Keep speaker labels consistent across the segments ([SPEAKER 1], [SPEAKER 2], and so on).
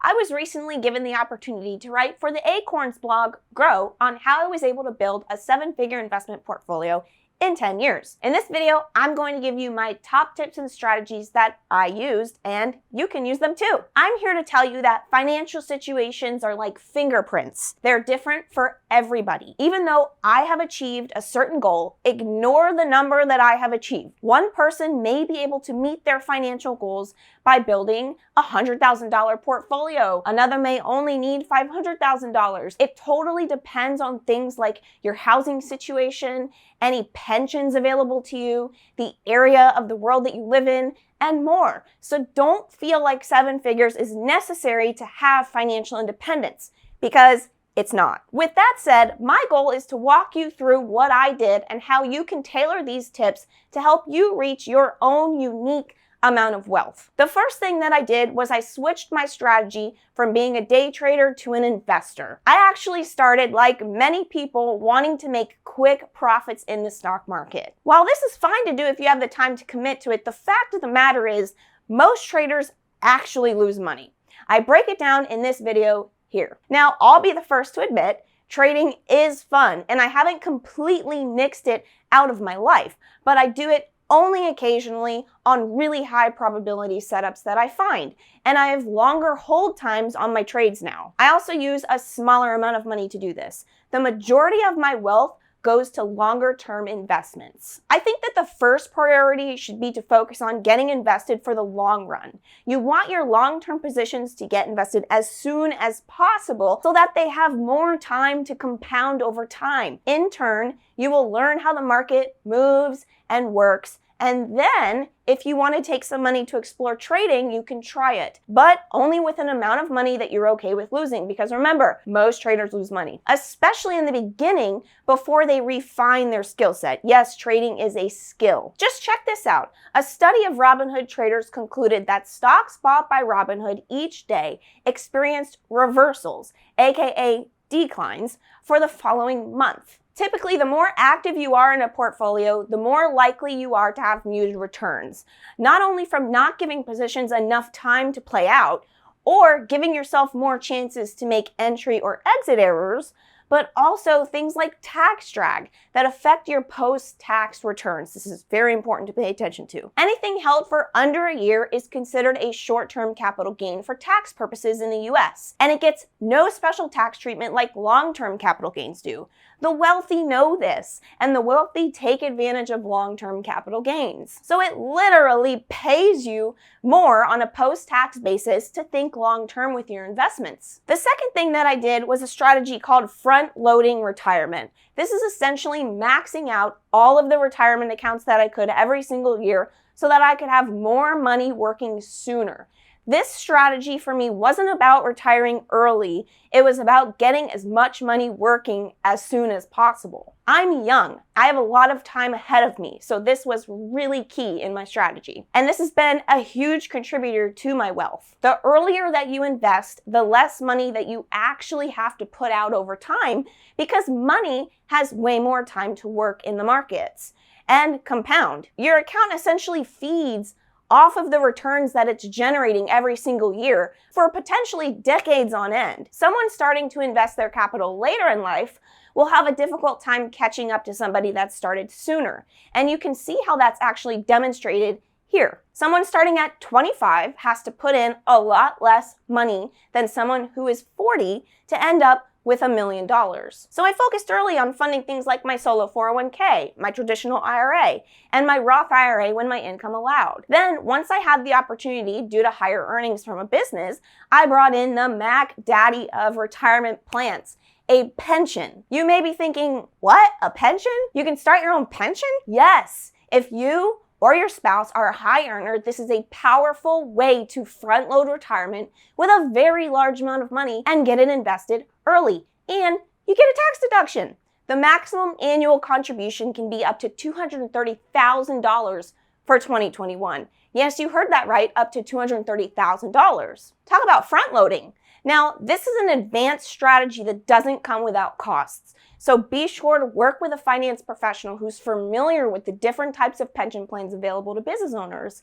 [SPEAKER 1] I was recently given the opportunity to write for the Acorns blog, Grow, on how I was able to build a 7-figure investment portfolio in 10 years. In this video, I'm going to give you my top tips and strategies that I used, and you can use them too. I'm here to tell you that financial situations are like fingerprints. They're different for everybody. Even though I have achieved a certain goal, ignore the number that I have achieved. One person may be able to meet their financial goals by building a $100,000 portfolio. Another may only need $500,000. It totally depends on things like your housing situation, any pensions available to you, the area of the world that you live in, and more. So don't feel like 7 figures is necessary to have financial independence, because it's not. With that said, my goal is to walk you through what I did and how you can tailor these tips to help you reach your own unique amount of wealth. The first thing that I did was I switched my strategy from being a day trader to an investor. I actually started, like many people, wanting to make quick profits in the stock market. While this is fine to do if you have the time to commit to it, the fact of the matter is most traders actually lose money. I break it down in this video here. Now, I'll be the first to admit, trading is fun, and I haven't completely nixed it out of my life, but I do it only occasionally on really high probability setups that I find, and I have longer hold times on my trades now. I also use a smaller amount of money to do this. The majority of my wealth goes to longer term investments. I think that the first priority should be to focus on getting invested for the long run. You want your long-term positions to get invested as soon as possible so that they have more time to compound over time. In turn, you will learn how the market moves and works, and then if you want to take some money to explore trading, you can try it, but only with an amount of money that you're okay with losing, because remember, most traders lose money, especially in the beginning before they refine their skill set. Yes, trading is a skill. Just check this out. A study of Robinhood traders concluded that stocks bought by Robinhood each day experienced reversals, aka declines, for the following month. Typically, the more active you are in a portfolio, the more likely you are to have muted returns, not only from not giving positions enough time to play out, or giving yourself more chances to make entry or exit errors, but also things like tax drag that affect your post-tax returns. This is very important to pay attention to. Anything held for under a year is considered a short-term capital gain for tax purposes in the US, and it gets no special tax treatment like long-term capital gains do. The wealthy know this, and the wealthy take advantage of long-term capital gains. So it literally pays you more on a post-tax basis to think long-term with your investments. The second thing that I did was a strategy called front-loading retirement. This is essentially maxing out all of the retirement accounts that I could every single year so that I could have more money working sooner. This strategy for me wasn't about retiring early, it was about getting as much money working as soon as possible. I'm young, I have a lot of time ahead of me, so this was really key in my strategy. And this has been a huge contributor to my wealth. The earlier that you invest, the less money that you actually have to put out over time, because money has way more time to work in the markets. And compound. Your account essentially feeds off of the returns that it's generating every single year for potentially decades on end. Someone starting to invest their capital later in life will have a difficult time catching up to somebody that started sooner. And you can see how that's actually demonstrated here. Someone starting at 25 has to put in a lot less money than someone who is 40 to end up with $1 million. So I focused early on funding things like my solo 401k, my traditional IRA, and my Roth IRA when my income allowed. Then, once I had the opportunity due to higher earnings from a business, I brought in the Mac Daddy of retirement plans, a pension. You may be thinking, what? A pension? You can start your own pension? Yes. If you or your spouse are a high earner, this is a powerful way to front load retirement with a very large amount of money and get it invested early. And you get a tax deduction. The maximum annual contribution can be up to $230,000 for 2021. Yes, you heard that right, up to $230,000. Talk about front loading. Now, this is an advanced strategy that doesn't come without costs. So be sure to work with a finance professional who's familiar with the different types of pension plans available to business owners,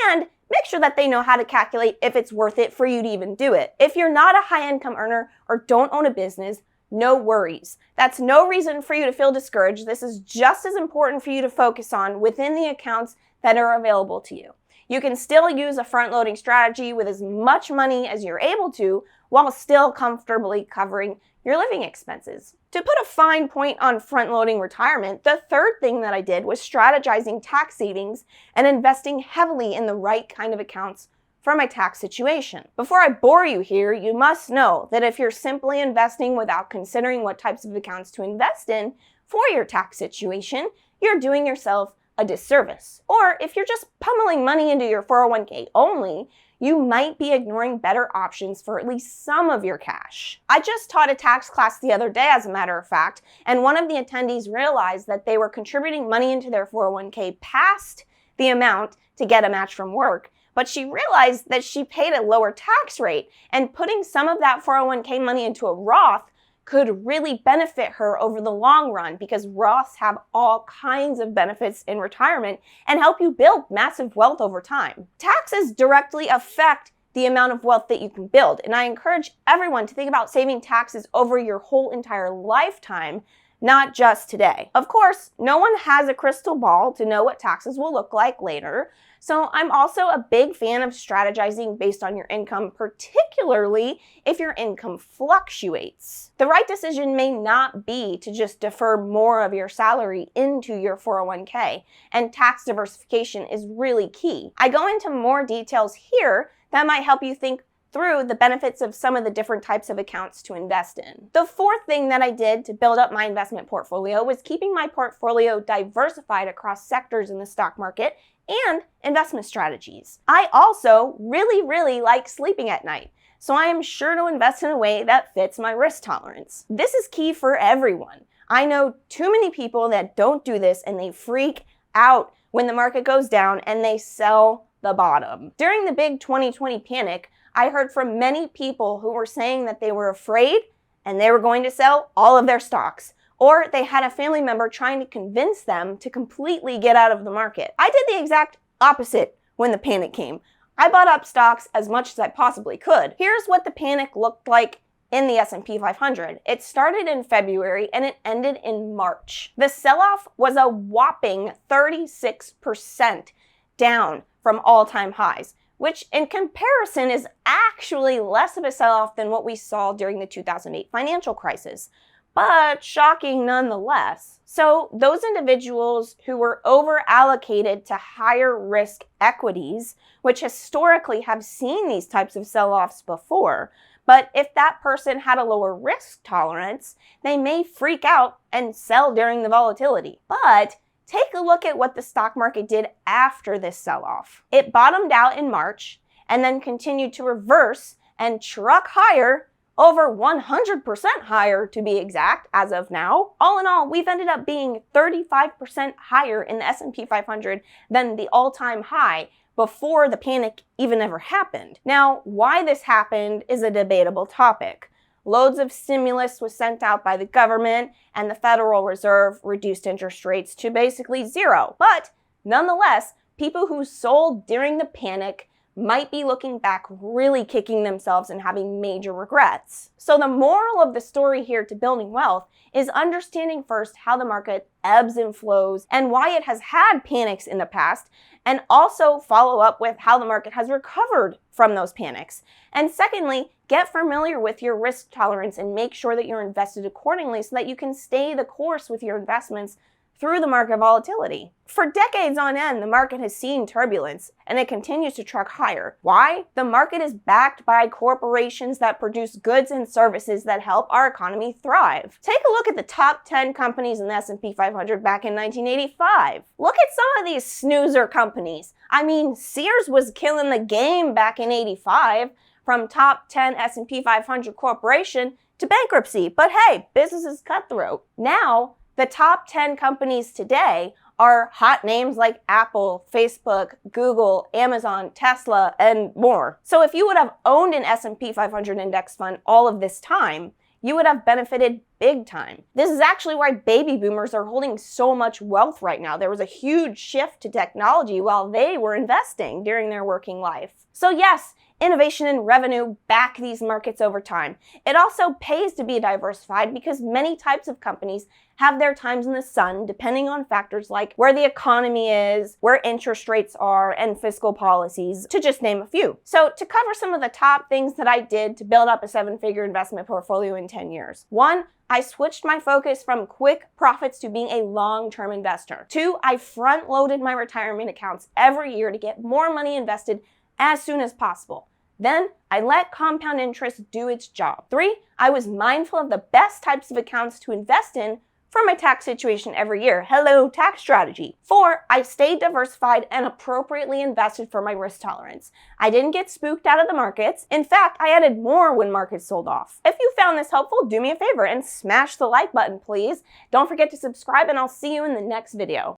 [SPEAKER 1] and make sure that they know how to calculate if it's worth it for you to even do it. If you're not a high income earner or don't own a business, no worries. That's no reason for you to feel discouraged. This is just as important for you to focus on within the accounts that are available to you. You can still use a front-loading strategy with as much money as you're able to while still comfortably covering your living expenses. To put a fine point on front-loading retirement, the third thing that I did was strategizing tax savings and investing heavily in the right kind of accounts for my tax situation. Before I bore you here, you must know that if you're simply investing without considering what types of accounts to invest in for your tax situation, you're doing yourself a disservice. Or if you're just pummeling money into your 401k only, you might be ignoring better options for at least some of your cash. I just taught a tax class the other day, as a matter of fact, and one of the attendees realized that they were contributing money into their 401k past the amount to get a match from work, but she realized that she paid a lower tax rate, and putting some of that 401k money into a Roth could really benefit her over the long run, because Roths have all kinds of benefits in retirement and help you build massive wealth over time. Taxes directly affect the amount of wealth that you can build, and I encourage everyone to think about saving taxes over your whole entire lifetime, not just today. Of course, no one has a crystal ball to know what taxes will look like later, so I'm also a big fan of strategizing based on your income, particularly if your income fluctuates. The right decision may not be to just defer more of your salary into your 401k, and tax diversification is really key. I go into more details here that might help you think through the benefits of some of the different types of accounts to invest in. The fourth thing that I did to build up my investment portfolio was keeping my portfolio diversified across sectors in the stock market and investment strategies. I also really like sleeping at night, so I am sure to invest in a way that fits my risk tolerance. This is key for everyone. I know too many people that don't do this, and they freak out when the market goes down and they sell the bottom. During the big 2020 panic, I heard from many people who were saying that they were afraid and they were going to sell all of their stocks, or they had a family member trying to convince them to completely get out of the market. I did the exact opposite when the panic came. I bought up stocks as much as I possibly could. Here's what the panic looked like in the S&P 500. It started in February and it ended in March. The sell-off was a whopping 36% down from all-time highs, which in comparison is actually less of a sell-off than what we saw during the 2008 financial crisis, but shocking nonetheless. So those individuals who were over-allocated to higher risk equities, which historically have seen these types of sell-offs before, but if that person had a lower risk tolerance, they may freak out and sell during the volatility. But take a look at what the stock market did after this sell-off. It bottomed out in March and then continued to reverse and truck higher, over 100% higher to be exact as of now. All in all, we've ended up being 35% higher in the S&P 500 than the all-time high before the panic even ever happened. Now, why this happened is a debatable topic. Loads of stimulus was sent out by the government, and the Federal Reserve reduced interest rates to basically zero. But nonetheless, people who sold during the panic might be looking back really kicking themselves and having major regrets. So the moral of the story here to building wealth is understanding first how the market ebbs and flows and why it has had panics in the past, and also follow up with how the market has recovered from those panics. And secondly, get familiar with your risk tolerance and make sure that you're invested accordingly so that you can stay the course with your investments through the market volatility. For decades on end, the market has seen turbulence, and it continues to truck higher. Why? The market is backed by corporations that produce goods and services that help our economy thrive. Take a look at the top 10 companies in the S&P 500 back in 1985. Look at some of these snoozer companies. I mean, Sears was killing the game back in '85, from top 10 S&P 500 corporation to bankruptcy. But hey, business is cutthroat. Now, the top 10 companies today are hot names like Apple, Facebook, Google, Amazon, Tesla, and more. So if you would have owned an S&P 500 index fund all of this time, you would have benefited big time. This is actually why baby boomers are holding so much wealth right now. There was a huge shift to technology while they were investing during their working life. So yes, innovation and revenue back these markets over time. It also pays to be diversified because many types of companies have their times in the sun depending on factors like where the economy is, where interest rates are, and fiscal policies, to just name a few. So to cover some of the top things that I did to build up a 7-figure investment portfolio in 10 years. 1, I switched my focus from quick profits to being a long-term investor. 2, I front-loaded my retirement accounts every year to get more money invested as soon as possible. Then I let compound interest do its job. 3, I was mindful of the best types of accounts to invest in for my tax situation every year. Hello, tax strategy. 4, I stayed diversified and appropriately invested for my risk tolerance. I didn't get spooked out of the markets. In fact, I added more when markets sold off. If you found this helpful, do me a favor and smash the like button, please. Don't forget to subscribe, and I'll see you in the next video.